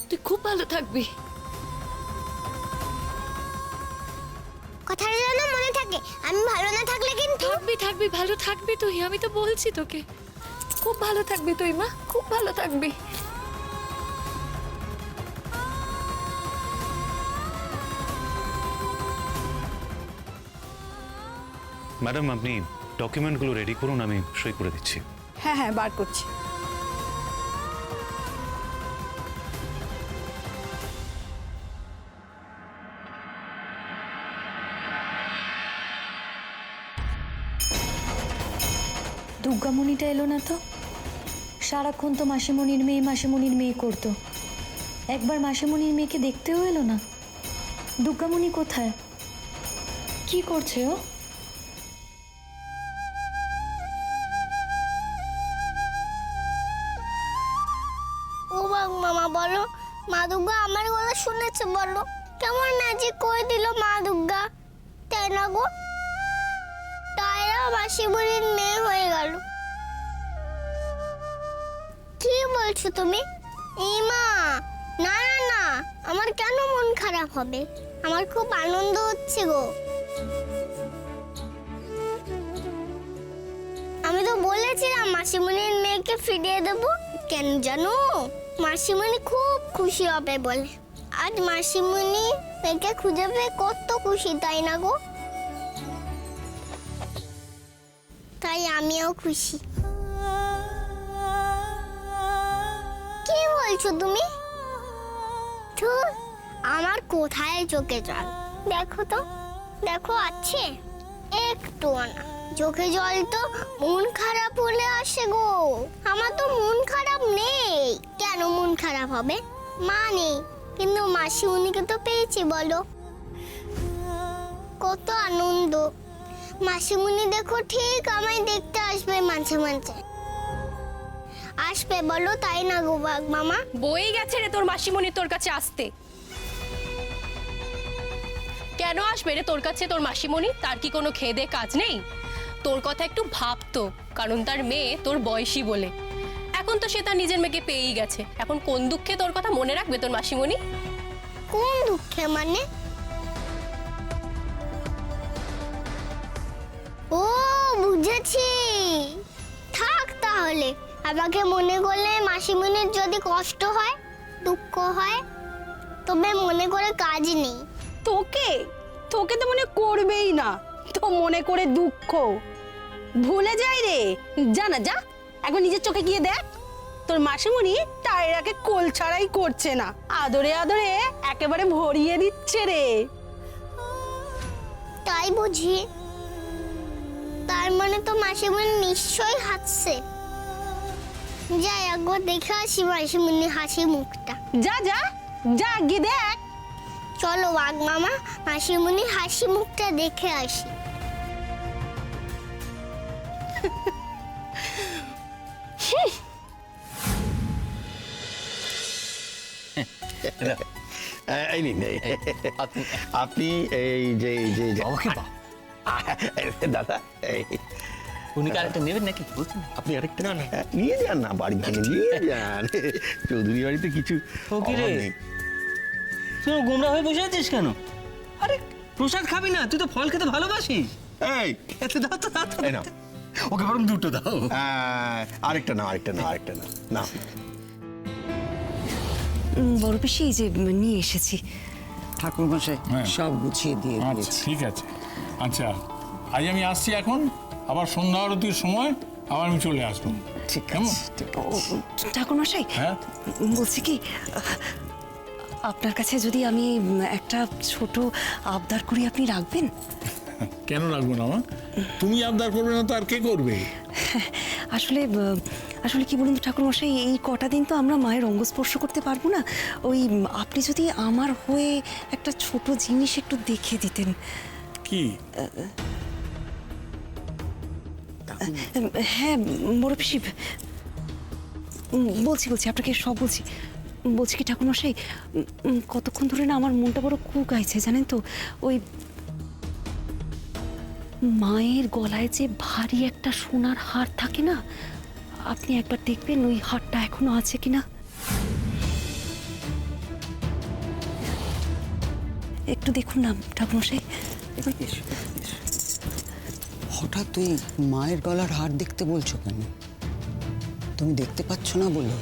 তুই খুব ভালো থাকবি। কথাটা যেন মনে থাকে, আমি ভালো না থাকলে কিন্তু। থাকবি থাকবি, ভালো থাকবি তুই, আমি তো বলছি তোকে। খুব ভালো থাকবি তুই মা, খুব ভালো থাকবি। ম্যাডাম, আপনি ডকুমেন্টগুলো রেডি করুন, আমি সই করে দিচ্ছি। হ্যাঁ হ্যাঁ, বার করছি। দুর্গামণিটা এলো না তো? সারাক্ষণ তো মাসিমণির মেয়ে করতো। একবার মাসিমণির মেয়েকে দেখতেও এলো না। দুর্গামণি কোথায়? কি করছে ও? ও বাঘ মামা, বলো মা দুর্গা আমার গলা শুনেছে? বলো কেমন ম্যাজিক করে দিল মা দুর্গা, তাই না গো? তাইরা মাসিমণির মেয়ে হয়ে গেল। কি বলছো তুমি? এই মা, না না না, আমার কেন মন খারাপ হবে? আমার খুব আনন্দ হচ্ছে গো। আমি তো বলেছিলাম মাসিমণির মেয়েকে ফিরিয়ে দেবো। কেন জানো? মাসিমণি খুব খুশি হবে বলে। আজ মাসিমণি মেয়েকে খুঁজে পেয়ে কত খুশি, তাই না গো? তাই আমিও খুশি। কি বলছো তুমি? ধুর, আমার কোথায় চোখে জল? দেখো তো, দেখো আছে একটু না। চোখে জল তো মন খারাপ হলে আসে গো। আমার তো মন খারাপ নেই। কেন মন খারাপ হবে? মা নেই, কিন্তু মাসিমণিকে তো পেয়েছি, বলো কত আনন্দ। মাসিমণি দেখো ঠিক আমায় দেখতে আসবে মাঝে মাঝে। আসবে বলো, তাই না গো বাঘ মামা? বই গেছে রে তোর মাসিমণি তোর কাছে আসতে। কেন আসবে রে তোর কাছে তোর মাসিমণি? তার কি কোনো খেদে কাজ নেই? তোর কথা একটু ভাবতো, কারণ তার মেয়ে তোর বয়সী বলে। এখন তো সে তার নিজের মেয়েকে পেয়েই গেছে, এখন কোন দুঃখে তোর কথা মনে রাখবে তোর মাসিমণি? কোন দুঃখে মানে? ও বুঝেছি। থাক তাহলে, আমাকে মনে করলে মাসিমণির যদি কষ্ট হয়, দুঃখ হয়, তবে মনে করে কাজ নেই। তোকে তোকে তো মনে করবেই না, তো মনে করে দুঃখ ভুলে যাই রে। যা না যা, একবার নিজের চোখে গিয়ে দেখ। তোর মাসিমণি টায়রাকে কোল ছাড়াই করছে না, আদরে আদরে একেবারে ভরিয়ে দিচ্ছে রে। তাই বুঝি? তার মানে তো মাসিমণি নিশ্চয়ই হাসছে। যাই একবার দেখে আসি মাসিমণি হাসি মুখটা। যা যা যা, গিয়ে দেখ। চলো বাঘ মামা, মাসিমণি হাসি মুখটা দেখে আসি। এই নিন, আপনি এই যে দাদা, উনি কি আরেকটা নেবেন নাকি? আপনি আরেকটা নিয়ে যান না, বাড়ি থেকে নিয়ে যান। চৌধুরী বাড়িতে কিছু অভাব নেই। তুই গোমরা হয়ে বসে আছিস কেন? আরে প্রসাদ খাবি না? তুই তো ফল খেতে ভালোবাসিস। এই খেতে দাও তো, দাও তো। এই নাও, ওকে বরং দুটো দাও। আরেকটা না। না, বড় পিসি, এই যে নিয়ে এসেছি। ঠাকুর মশাই সব গুছিয়ে দিয়ে আচ্ছা, দিয়েছি। ঠিক আছে। আচ্ছা, আজ আমি আসছি, এখন আবার সন্ধ্যা আরতির সময় আবার আমি চলে আসবো। ঠিক কেমন? আছে, ঠিক আছে। ঠাকুর মশাই, হ্যাঁ, বলছি কি, আপনার কাছে যদি আমি একটা ছোট আবদার করি, আপনি রাখবেন? কেন রাখবো না মা? তুমি আবদার করবে না তো আর কে করবে? আসলে আসলে কি বলুন তো ঠাকুর মশাই, এই কটা দিন তো আমরা মায়ের অঙ্গস্পর্শ করতে পারবো না। ওই আপনি যদি আমার হয়ে একটা ছোট জিনিস একটু দেখে দিতেন। কি? হ্যাঁ বড় পিসি, বলছি আপনাকে সব বলছি কি ঠাকুর মশাই, কতক্ষণ ধরে না আমার মনটা বড় কুকাইছে জানেন তো। ওই মায়ের গলায় যে ভারী একটা সোনার হার থাকে না, আপনি একবার দেখবেন ওই হারটা এখনো আছে কিনা। একটু দেখুন না ঠাকুরমশাই। এদিকে এসো, এদিকে এসো। হঠাৎ তুই মায়ের গলার হার দেখতে বলছো কেন? তুমি দেখতে পাচ্ছ না বলে?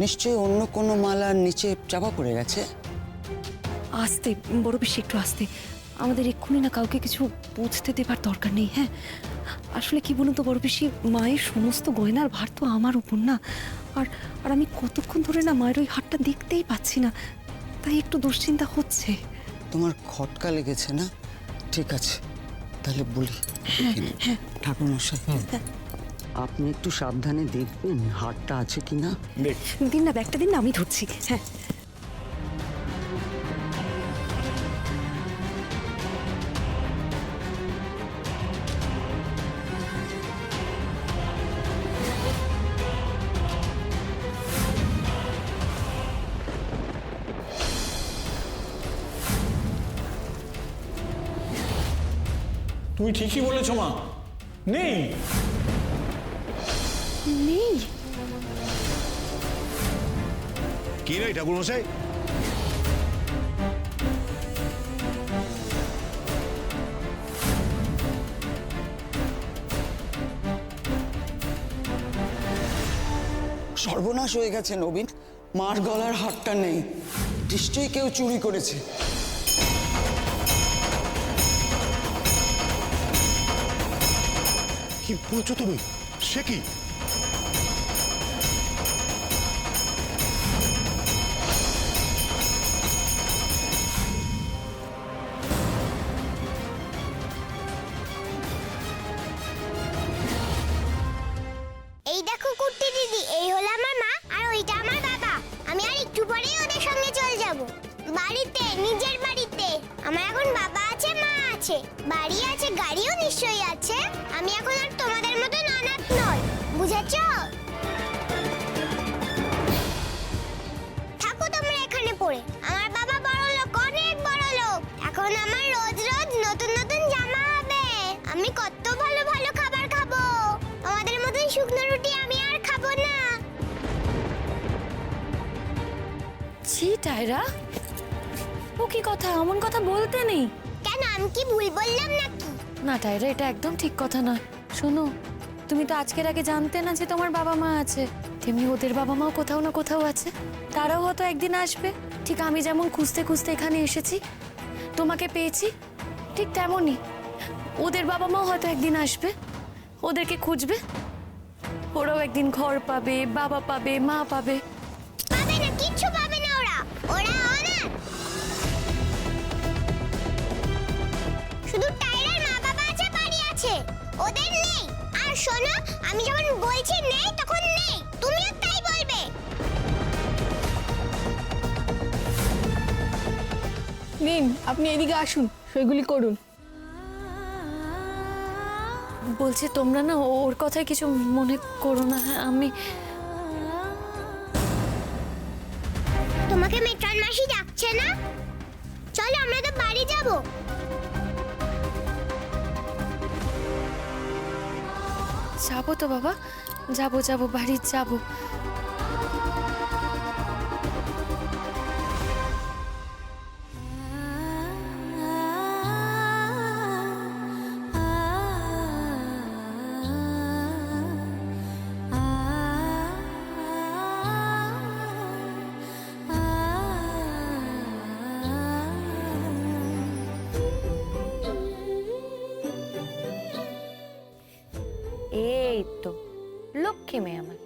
নিশ্চয়ই অন্য কোনো মালার নিচে চাপা পড়ে গেছে। আস্তে বড় বেশি, একটু আস্তে। আমাদের এক্ষুনি না কাউকে কিছু বুঝতে দেবার দরকার নেই। হ্যাঁ, আসলে কি বলুন তো বড় বেশি, মায়ের সমস্ত গয়নার ভার তো আমার উপর না। আর আর আমি কতক্ষণ ধরে না মায়ের ওই হারটা দেখতেই পাচ্ছি না, তাই একটু দুশ্চিন্তা হচ্ছে। তোমার খটকা লেগেছে না? ঠিক আছে, তাহলে বলি। ঠাকুরমশাই, আপনি একটু সাবধানে দেখবেন হারটা আছে কিনা। দিন না, ব্যাগটা দিন না, আমি ধরছি। হ্যাঁ, তুমি ঠিকই বলেছো মা, নেই। নেই। কি নেই ঠাকুরমশাই? সর্বনাশ হয়ে গেছে নবীন, মার গলার হারটা নেই। নিশ্চয়ই কেউ চুরি করেছে। কি বলছো তুমি? সে কি? এই দেখো কুট্টি দিদি, এই হলো আমার মা আর ওইটা আমার বাবা। আমি আর একটু পরেই ওদের সঙ্গে চলে যাব বাড়িতে, নিজের বাড়িতে। আমার এখন বাবা আছে, মা আছে, বাড়ি আছে, গাড়িও নিশ্চয়ই আছে। আমি এখন আর তোমাদের মতন অনাথ নই, বুঝেছো? থাকো তোমরা এখানে পড়ে। আমার বাবা বড় লোক, অনেক বড় লোক। এখন আমার রোজ রোজ নতুন নতুন জামা হবে। আমি কত ভালো ভালো খাবার খাবো। আমাদের মতন শুকনো রুটি আমি আর খাবো না। ছি টায়রা, ও কি কথা, এমন কথা বলতে নেই। কেন, আমি কি ভুল বললাম নাকি? না টায়রা, এটা একদম ঠিক কথা নয়। শোনো, তুমি তো আজকের আগে জানতে না যে তোমার বাবা মা আছে, তেমনি ওদের বাবা মাও কোথাও না কোথাও আছে। তারাও হয়তো একদিন আসবে। ঠিক আমি যেমন খুঁজতে খুঁজতে এখানে এসেছি, তোমাকে পেয়েছি, ঠিক তেমনই ওদের বাবা মাও হয়তো একদিন আসবে, ওদেরকে খুঁজবে। ওরাও একদিন ঘর পাবে, বাবা পাবে, মা পাবে। পাবে না, কিচ্ছু পাবে না ওরা। ওরা অনাথ। শুধু টাইলার মা বাবা আছে, বাড়ি আছে, ওদের নেই। আর শোনো, আমি যখন বলছি নেই তখন নেই, তুমিও তাই বলবে। নিন, আপনি এদিকে আসুন, সইগুলি করুন। বলছি তোমরা না ওর কথায় কিছু মনে করো না। হ্যাঁ, আমি তোমাকে মেট্রান মাসি ডাকছে না? চলো আমরা তো বাড়ি যাব। যাবো তো বাবা, যাবো যাবো, বাড়ি যাবো। এই তো লক্ষ্মী মেয়ে আমার।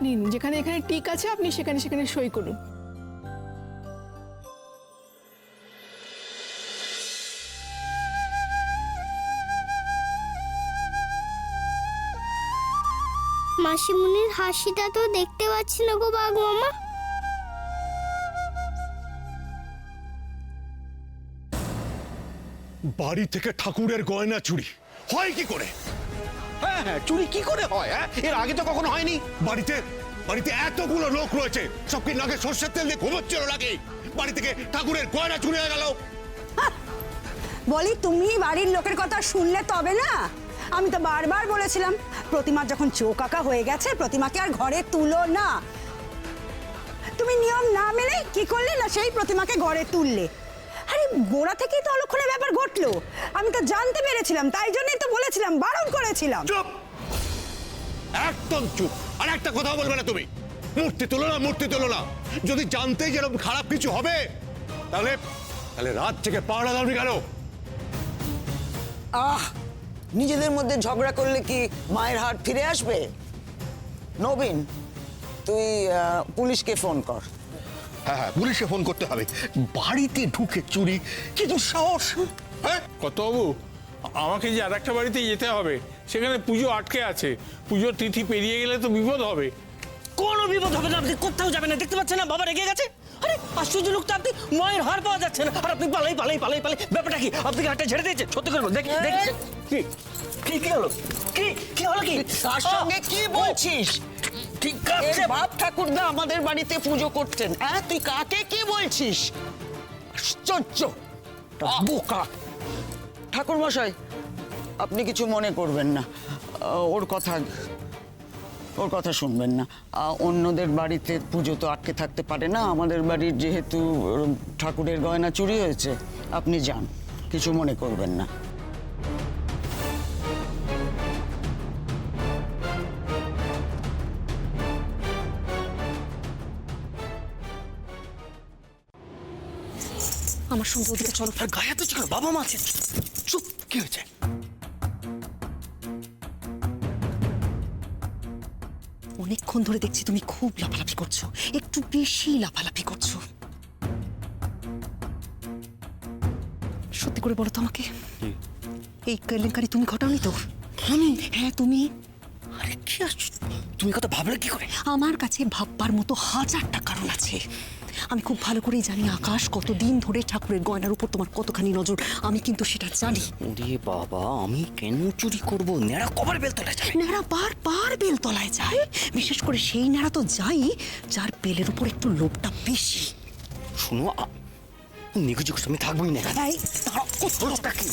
নিন, যেখানে এখানে টিক আছে আপনি সেখানে সেখানে সই করুন। মাসিমুনির হাসিটা তো দেখতে পাচ্ছি না গো বাঘ মামা। বাড়ি থেকে ঠাকুরের গয়না চুরি হয় কি করে? হ্যাঁ হ্যাঁ, চুরি কি করে হয়? হ্যাঁ, এর আগে তো কখনো হয়নি। বাড়িতে বাড়িতে এতগুলো লোক রয়েছে, সব কি নাকে সর্ষের তেল দিয়ে ঘুমোচ্ছিল নাকি? বাড়ি থেকে ঠাকুরের গয়না চুরি হয়ে গেল। বলি তুমি বাড়ির লোকের কথা শুনলে তবে না। আমি তো বারবার বলেছিলাম প্রতিমা যখন চোখ আঁকা হয়ে গেছে প্রতিমাকে আর ঘরে তুলো না। তুমি নিয়ম না মেনে কি করলে না সেই প্রতিমাকে ঘরে তুললে। আরে গোড়া থেকেই তো অলক্ষণের ব্যাপার ঘটলো, আমি তো জানতে পেরেছিলাম, তাই জন্যই তো বলেছিলাম, বারণ করেছিলাম। চুপ, একদম চুপ। আর একটা কথা বলবে না তুমি। মূর্তি তোলো না, মূর্তি তোলো না। যদি জানতেই যেরকম খারাপ কিছু হবে তাহলে তাহলে রাত থেকে পাহাড়া দাওনি কেন? আহ, নিজেদের মধ্যে ঝগড়া করলে কি মায়ের হাট ফিরে আসবে? নবীন, তুই পুলিশকে ফোন কর। হ্যাঁ হ্যাঁ, পুলিশে ফোন করতে হবে। বাড়িতে ঢুকে চুরি, কি দুঃসাহস! হ্যাঁ, কত বাবু, আমাকে যে আর একটা বাড়িতে যেতে হবে, সেখানে পুজো আটকে আছে। পুজোর তিথি পেরিয়ে গেলে তো বিপদ হবে। কোনো বিপদ হবে না, আপনি কোথাও যাবেন না। দেখতে পাচ্ছেন না বাবা রেগে গেছে। আরে আশ্চর্য লোক তো, আপনি মায়ের হার পাওয়া যাচ্ছে না আর আপনি পালাই পালাই পালাই পালাই। ব্যাপারটা কি? আপনি কি হাতটা ঝেড়ে দিয়েছেন? সত্যি করে দেখি দেখি কি কি কি হলো? কি কি হলো? কি তার সঙ্গে কি বলছিস? ঠিক এর আছে বাপ ঠাকুরদা আমাদের বাড়িতে পুজো করতেন, হ্যাঁ? তুই কাকে কি বলছিস? আশ্চর্য বোকা। ঠাকুর মশাই, আপনি কিছু মনে করবেন না, ওর কথা শুনবেন না। অন্যদের বাড়িতে পুজো তো আটকে থাকতে পারে না, আমাদের বাড়ির যেহেতু ঠাকুরের গয়না চুরি হয়েছে, আপনি যান, কিছু মনে করবেন না। আমার সঙ্গে ওদিকে চলো। আর গায়ে তো ছিল, বাবা মা আছে। চুপ, কি হয়েছে? অনেকক্ষণ ধরে দেখছি তুমি খুব লাফালাফি করছো, একটু বেশি লাফালাফি করছো। সত্যি করে বলো তো আমাকে, এই কেলেঙ্কারি তুমি ঘটাওনি তো? আমি? হ্যাঁ তুমি। আরে কি আশ্চর্য, তুমি কথা ভাবলে কি করে? আমার কাছে ভাববার মতো হাজারটা কারণ আছে। আমি খুব ভালো করেই জানি আকাশ কতদিন ধরে ঠাকুরের গয়নার উপর তোমার কতখানি নজর, আমি কিন্তু সেটা জানি। ওরে বাবা, আমি কেন চুরি করবো? নেড়া কবার বেলতলায় যায়? নেড়া বারবার বেলতলায় যায়, বিশেষ করে সেই নেড়া তো যাই যার বেলের উপর একটু লোভটা বেশি। শুনো, নিকুচি আমি থাকবোই না। এই দাঁড়াও,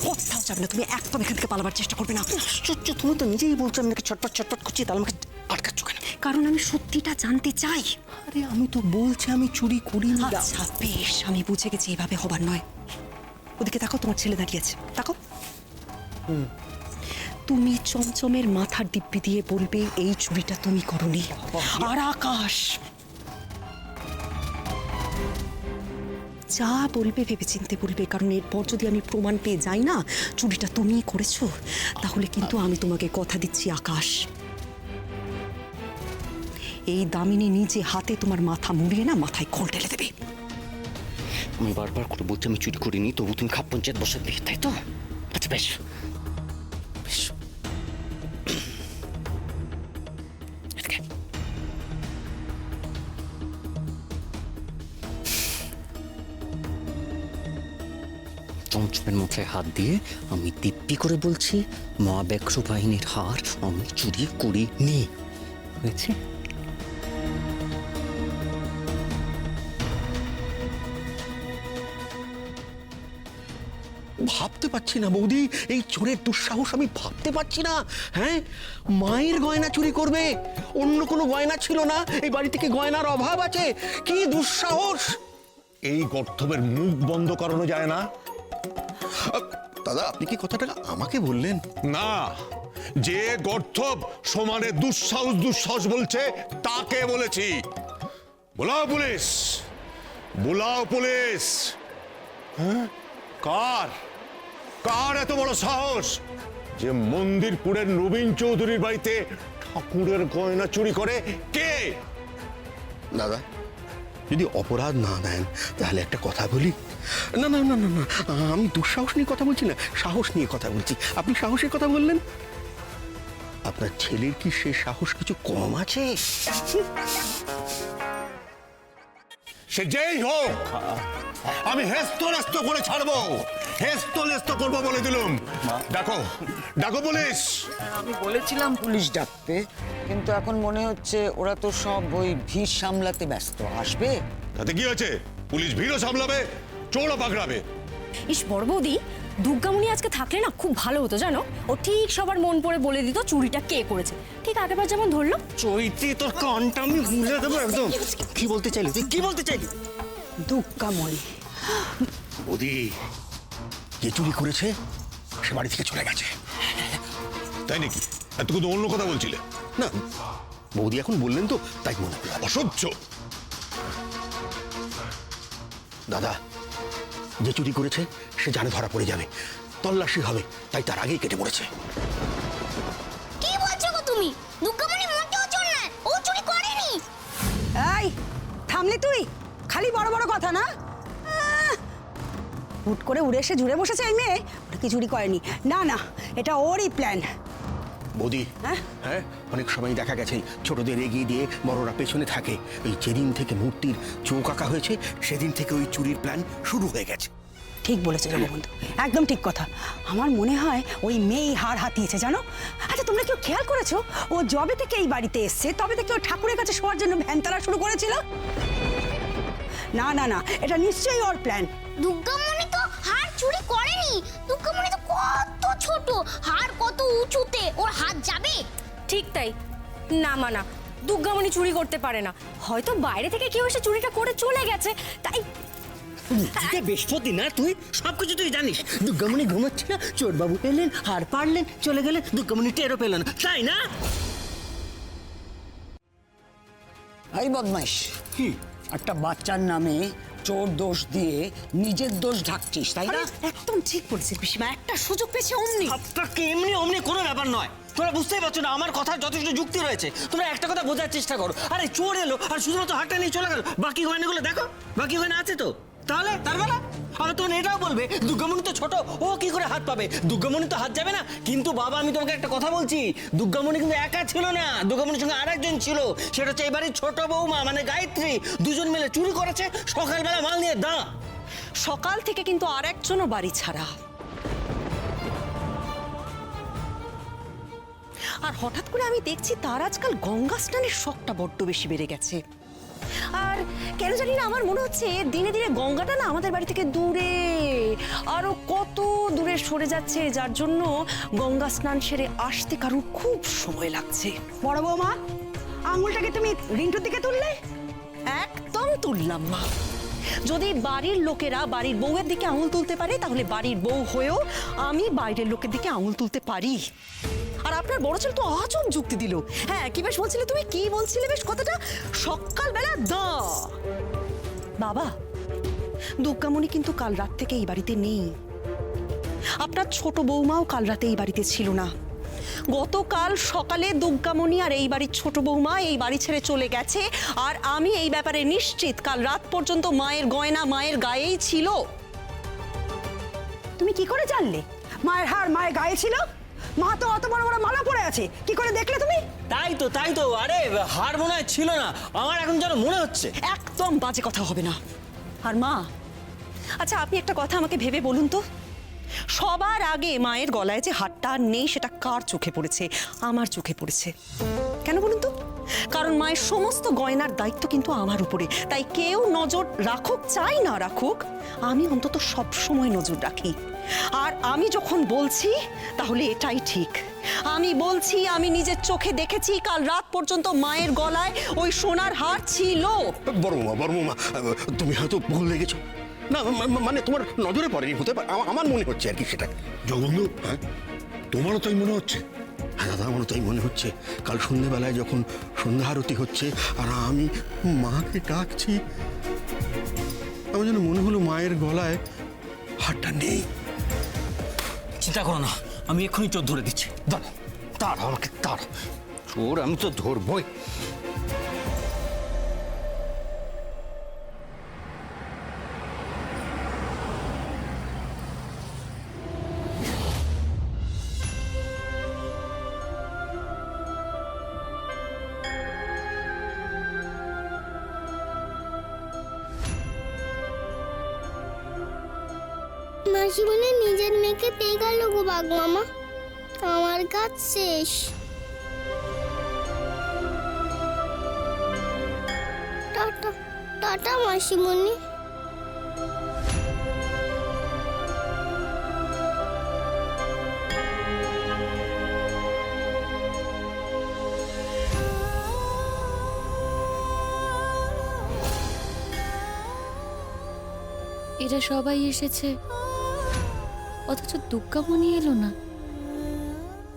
কোথাও যাবে না তুমি, একদম এখান থেকে পালাবার চেষ্টা করবে না। আশ্চর্য, তুমি তো নিজেই বলছো আমি নাকি ছটপট ছটপট করছি, তাহলে আমাকে আটকাচ্ছ কেন? কারণ আমি সত্যিটা জানতে চাই। আরে আমি তো বলছি আমি চুরি করিনি। আচ্ছা বেশ, আমি বুঝে গেছি এভাবে হবার নয়। ওদিকে তাকাও, তোমার ছেলে দাঁড়িয়ে আছে, তাকাও। তুমি চমচমের মাথার দিব্যি দিয়ে বলবে এই চুরিটা তুমি করোনি। আর আকাশ যা বলবে ভেবেচিন্তে বলবে, কারণ এরপর যদি আমি প্রমাণ পেয়ে যাই না চুরিটা তুমিই করেছো, তাহলে কিন্তু আমি তোমাকে কথা দিচ্ছি আকাশ, এই দামিনী নিজে হাতে তোমার মাথা মুড়িয়ে না মাথায় খোল ঢেলে দেবে। আমি বারবার করে বলছি আমি চুরি করিনি, তবু তুমি খাপ পঞ্চায়েত বসে দিই, তাই তো? আচ্ছা বেশ বেশ। এদিকে। চমচমের মাথায় হাত দিয়ে আমি দিব্যি করে বলছি মা ব্যাঘ্র বাহিনীর হার আমি চুরি করিনি। হয়েছে? ভাবতে পারছি না বৌদি, এই চোরের দুঃসাহস আমি ভাবতে পারছি না। হ্যাঁ, মায়ের গয়না চুরি করবে, অন্য কোনো গয়না ছিল না, এই বাড়ি থেকে গয়নার অভাব আছে, কি দুঃসাহস! এই গর্ধবের মুখ বন্ধ করানো যায় না? দাদা, আপনি কি কথাটা আমাকে বললেন? না, যে গর্ধব সমানে দুঃসাহস দুঃসাহস বলছে তাকে বলেছি। বুলাও পুলিশ, বুলাও পুলিশ। হ্যাঁ, কার কার এত বড় সাহস যে মন্দিরপুরের নবীন চৌধুরীর বাড়িতে ঠাকুরের গয়না চুরি করে? কে? দাদা, যদি অপরাধ না দেন তাহলে একটা কথা বলি। না না না না না, আমি দুঃসাহস নিয়ে কথা বলছি না, সাহস নিয়ে কথা বলছি। আপনি সাহসের কথা বললেন, আপনার ছেলের কি সে সাহস কিছু কম আছে? সে যেই হোক, আমি হেস্ত নেস্ত করে ছাড়বো, হেস্ত নেস্ত করবো বলে দিলুম। ডাকো ডাকো পুলিশ। আমি বলেছিলাম পুলিশ ডাকতে, কিন্তু এখন মনে হচ্ছে ওরা তো সব ওই ভিড় সামলাতে ব্যস্ত, আসবে। তাতে কি হয়েছে? পুলিশ ভিড়ও সামলাবে, চোরও পাকড়াবে। ইস বড় বৌদি, দুর্গামণি আজকে থাকলে না খুব ভালো হতো জানো। ও ঠিক সবার মন পড়ে বলে দিত চুরিটা কে করেছে, ঠিক আগেরবার যেমন ধরলো। চৈত্রী, তোর কানটা আমি ভুলে দেবো একদম। কি বলতে চাইলি তুই, কি বলতে চাইলি? দুর্গামণি বৌদি যে চুরি করেছে সে বাড়ি থেকে চলে গেছে। তাই নাকি? এতক্ষণ তো অন্য কথা বলছিলে। না, বৌদি এখন বললেন তো তাই মনে হলো। অসহ্য। দাদা, যে চুরি করেছে সে জানে ধরা পড়ে যাবে, তল্লাশি হবে, তাই তার আগেই কেটে পড়েছে। কি বলছো গো তুমি? দুর্গামণি মোটেও চোর নয়, ও চুরি করেনি। এই থামলি তুই? খালি বড় বড় কথা না। হুট করে উড়ে এসে জুড়ে বসেছে এই মেয়ে, ওটা কি চুরি করেনি? না না, এটা ওরই প্ল্যান। বৌদি, হ্যাঁ অনেক সময় দেখা গেছে ছোটদের এগিয়ে দিয়ে বড়রা পেছনে থাকে। ওই যেদিন থেকে মূর্তির চোখ আঁকা হয়েছে সেদিন থেকে ওই চুরির প্ল্যান শুরু হয়ে গেছে। ঠিক বলেছে জগবন্ধু, একদম ঠিক কথা। আমার মনে হয় ওই মেয়েই হার হাতিয়েছে জানো। আচ্ছা তোমরা কেউ খেয়াল করেছো ও যবে থেকে এই বাড়িতে এসছে তবে থেকে ও ঠাকুরের কাছে শোয়ার জন্য ভ্যানতারা শুরু করেছিল? না না না, এটা নিশ্চয়ই ওর প্ল্যান। দুর্গামণি তো হার চুরি করেনি। দুর্গামণি তো কত ছোট, হার কত উঁচুতে, ওর হাত যাবে? ঠিক তাই, না মানা, দুর্গামণি চুরি করতে পারে না। হয়তো বাইরে থেকে কেউ এসে চুরিটা করে চলে গেছে, তাই। বৃহস্পতি না তুই, সবকিছু তুই জানিস। দুর্গামণি ঘুমাচ্ছে না, চোরবাবু এলেন, হার পারলেন, চলে গেলেন, দুর্গামণি টেরও পেল না, তাই না? এই বদমাইশ, একটা বাচ্চার নামে চোর দোষ দিয়ে নিজের দোষ ঢাকছিস, তাই না? একদম ঠিক বলছিস পিসিমা, একটা সুযোগ পেয়েছে অমনি। আপনাকে এমনি অমনি কোনো ব্যাপার নয়। তোমরা বুঝতেই পারছো না আমার কথার যথেষ্ট যুক্তি রয়েছে। তোমরা একটা কথা বোঝার চেষ্টা করো। আরে চোর এলো আর শুধুমাত্র হাতটা নিয়ে চলে গেল, বাকি গয়নাগুলো দেখো, বাকি গয়না আছে তো। তাহলে তার বেলা আবার তোমরা এটাও বলবে দুর্গামণি তো ছোট, ও কি করে হাত পাবে? দুর্গামণি তো হাত যাবে না। কিন্তু বাবা, আমি তোমাকে একটা কথা বলছি, দুর্গামণি কিন্তু একা ছিল না, দুর্গামণির সঙ্গে আরেকজন ছিল। সেটা হচ্ছে এবারের ছোট বৌমা মানে গায়ত্রী। দুজন মিলে চুরি করেছে, সকালবেলা মাল নিয়ে দা। সকাল থেকে কিন্তু আর একজনও বাড়ি ছাড়া। আর হঠাৎ করে আমি দেখছি তার আজকাল গঙ্গা স্নানের শখটা বড্ড বেশি বেড়ে গেছে। আর কেন জানি না আমার মনে হচ্ছে দিনে দিনে গঙ্গাটা না আমাদের বাড়ি থেকে দূরে, আরো কত দূরে সরে যাচ্ছে, যার জন্য গঙ্গা স্নান সেরে আসতে কারোর খুব সময় লাগছে। বড় বৌমা, আঙুলটাকে তুমি রিন্টুর দিকে তুললে? একদম তুললাম না। যদি বাড়ির লোকেরা বাড়ির বউয়ের দিকে আঙুল তুলতে পারে, তাহলে বাড়ির বউ হয়েও আমি বাইরের লোকের দিকে আঙুল তুলতে পারি। আর আপনার বড় ছেলে তো আজব যুক্তি দিল। হ্যাঁ, কি বেশ বলছিলে তুমি, কি বলছিলে বেশ কথাটা? সকালবেলা দা। বাবা, দুর্গামণি কিন্তু কাল রাত থেকে এই বাড়িতে নেই। আপনার ছোট বৌমাও কাল রাতে এই বাড়িতে ছিল না। গতকাল সকালে দুর্গামণি আর এই বাড়ির ছোট বৌমা এই বাড়ি ছেড়ে চলে গেছে। আর আমি এই ব্যাপারে নিশ্চিত, কাল রাত পর্যন্ত মায়ের গয়না মায়ের গায়েই ছিল। তুমি কি করে জানলে মায়ের হার মায়ের গায়ে ছিল? মা তো অত বড় বড় মালা পরে আছে, কি করে দেখলে তুমি? তাই তো আরে হার মনে হয় ছিল না, আমার এখন যেন মনে হচ্ছে। একদম বাজে কথা হবে না। আর মা, আচ্ছা আপনি একটা কথা আমাকে ভেবে বলুন তো, সবার আগে মায়ের গলায় যে হারটা নেই সেটা কার চোখে পড়েছে? আমার চোখে পড়েছে। কেন বলুন তো? কারণ মায়ের সমস্ত গয়নার দায়িত্ব কিন্তু আমার উপরে। তাই কেউ নজর রাখুক চাই না রাখুক, আমি অন্তত সব সময় নজর রাখি। আর আমি যখন বলছি তাহলে এটাই ঠিক। আমি বলছি, আমি নিজের চোখে দেখেছি কাল রাত পর্যন্ত মায়ের গলায় ওই সোনার হার ছিল। বড় বৌমা, তুমি হয়তো ভুল লেগেছো। না মানে তোমার নজরে পড়েনি, হতে পারে, আমার মনে হচ্ছে আর কি সেটা। জগবন্ধু, হ্যাঁ তোমারও তাই মনে হচ্ছে? হ্যাঁ দাদা, আমারও তাই মনে হচ্ছে। কাল সন্ধ্যেবেলায় যখন সন্ধ্যা আরতি হচ্ছে আর আমি মাকে ডাকছি, আমার যেন মনে হলো মায়ের গলায় হারটা নেই। চিন্তা করো না, আমি এক্ষুনি চোর ধরে দিচ্ছি। দাঁড়া আমাকে, দাঁড়া। চোর আমি তো ধরবই। মাসিমণি নিজের মেয়েকে পেয়ে গেল গো বাঘ মামা, আমার কাজ শেষ। টাটা টাটা মাসিমণি। এরা সবাই এসেছে, অথচ দুর্গামণি এলো না।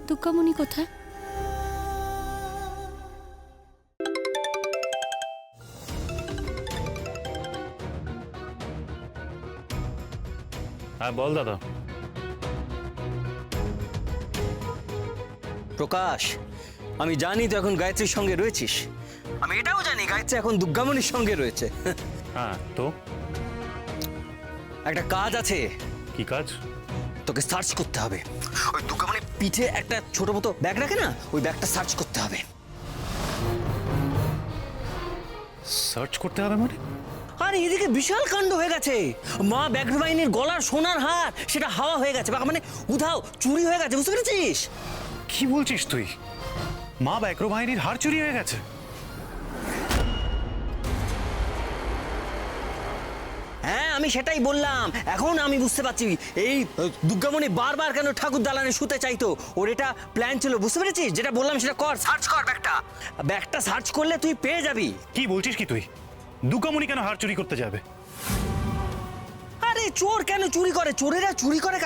দুর্গামণি কোথায়? হ্যাঁ বল দাদা। প্রকাশ, আমি জানি তো এখন গায়ত্রীর সঙ্গে রয়েছিস। আমি এটাও জানি গায়ত্রী এখন দুর্গামণির সঙ্গে রয়েছে। হ্যাঁ তো একটা কাজ আছে। কি কাজ? তোকে সার্চ করতে হবে। ওই দুর্গামণির পিঠে একটা ছোট মতো ব্যাগ রাখে না, ওই ব্যাগটা সার্চ করতে হবে। সার্চ করতে হবে মানে? আর এদিকে বিশাল কাণ্ড হয়ে গেছে। মা ব্যাঘ্রবাহিনীর গলার সোনার হার সেটা হাওয়া হয়ে গেছে, মানে উধাও, চুরি হয়ে গেছে, বুঝতে পেরেছিস? কি বলছিস তুই? মা ব্যাঘ্র বাহিনীর হার চুরি হয়ে গেছে? হ্যাঁ, আমি সেটাই বললাম। এখন আমি বুঝতে পারছি এই দুর্গামণি বারবার কেন ঠাকুর দালানে শুতে চাইতো। ওর এটা প্ল্যান ছিল, বুঝতে পেরেছিস? যেটা বললাম সেটা কর, সার্চ কর ব্যাগটা সার্চ করলে তুই পেয়ে যাবি। কি বলছিস কি তুই? দুর্গামণি কেন হার চুরি করতে যাবে? আরে চোর কেন চুরি করে? চোরেরা চুরি করে।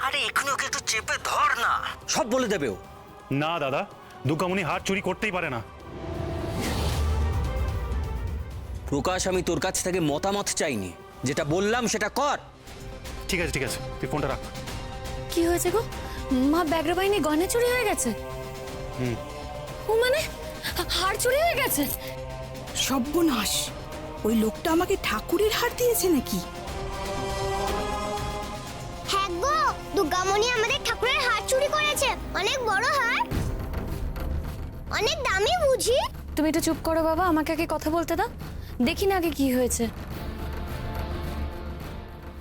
আরে এখনো ওকে একটু চেপে ধর না, সব বলে দেবে ও। না দাদা, দুর্গামণি হার চুরি করতেই পারে না। প্রকাশ, আমি তোর কাছ থেকে মতামত চাইনি, যেটা বললাম সেটা কর। ঠিক আছে ঠিক আছে, তুই ফোনটা রাখ। কি হয়েছে গো? মা ব্যাঘ্রবাহিনী গয়না চুরি হয়ে গেছে? ও মানে হার চুরি হয়ে গেছে? সর্বনাশ! ওই লোকটা আমাকে ঠাকুরের হার দিয়েছে নাকি? হ্যাঁ গো, দুর্গামণি আমাদের ঠাকুরের হার চুরি করেছে। অনেক বড় হার, অনেক দামি বুঝি। তুমি একটু চুপ করো বাবা, আমাকে আগে কথা বলতে দাও। দেখি না আগে কি হয়েছে।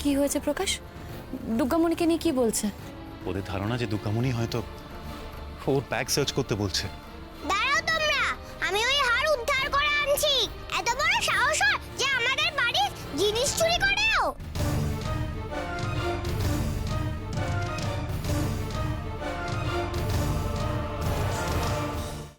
কি হয়েছে প্রকাশ? দুর্গামণিকে নিয়ে কি বলছে? ওদের ধারণা যে দুর্গামণি হয়তো ওর ব্যাগ সার্চ করতে বলছে। দাঁড়াও তোমরা, আমি ওই হার উদ্ধার করে আনছি। এত বড়